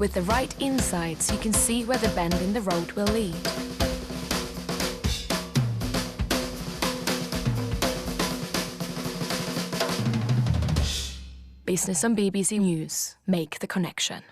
With the right insights, you can see where the bend in the road will lead. Business on BBC News. Make the connection.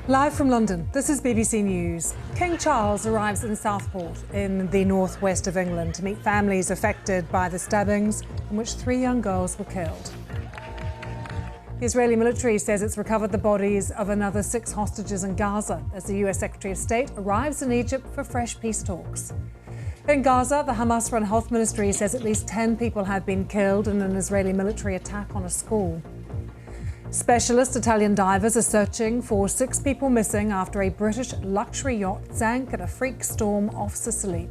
Live from London, this is BBC News. King Charles arrives in Southport in the northwest of England to meet families affected by the stabbings in which 3 young girls were killed. The Israeli military says it's recovered the bodies of another 6 hostages in Gaza as the US Secretary of State arrives in Egypt for fresh peace talks. In Gaza, the Hamas-run health ministry says at least 10 people have been killed in an Israeli military attack on a school. Specialist Italian divers are searching for 6 people missing after a British luxury yacht sank in a freak storm off Sicily.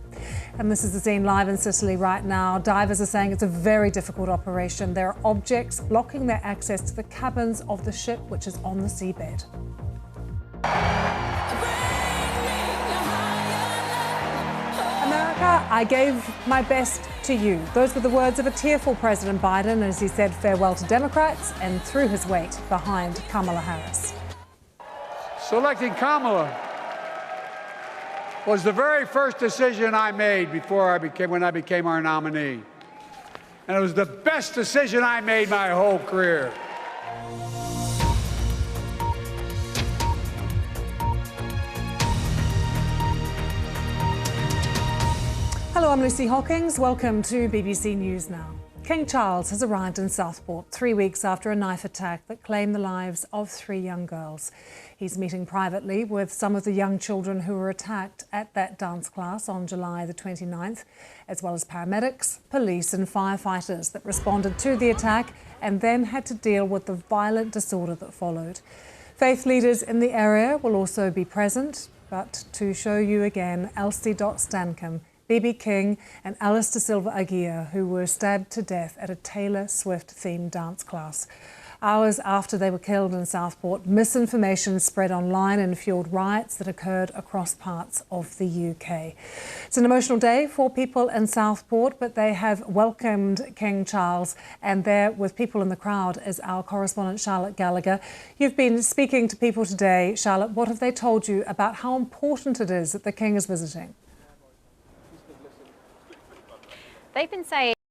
And this is the scene live in Sicily right now. Divers are saying it's a very difficult operation. There are objects blocking their access to the cabins of the ship, which is on the seabed. America, I gave my best to you. Those were the words of a tearful President Biden as he said farewell to Democrats and threw his weight behind Kamala Harris. Selecting Kamala was the very first decision I made when I became our nominee. And it was the best decision I made my whole career. Hello, I'm Lucy Hockings. Welcome to BBC News Now. King Charles has arrived in Southport 3 weeks after a knife attack that claimed the lives of 3 young girls. He's meeting privately with some of the young children who were attacked at that dance class on July the 29th, as well as paramedics, police and firefighters that responded to the attack and then had to deal with the violent disorder that followed. Faith leaders in the area will also be present, but to show you again, Elsie Stancombe, B.B. King and Alistair Silva Aguirre, who were stabbed to death at a Taylor Swift-themed dance class. Hours after they were killed in Southport, misinformation spread online and fueled riots that occurred across parts of the UK. It's an emotional day for people in Southport, but they have welcomed King Charles, and there with people in the crowd is our correspondent Charlotte Gallagher. You've been speaking to people today. Charlotte, what have they told you about how important it is that the King is visiting? They've been saying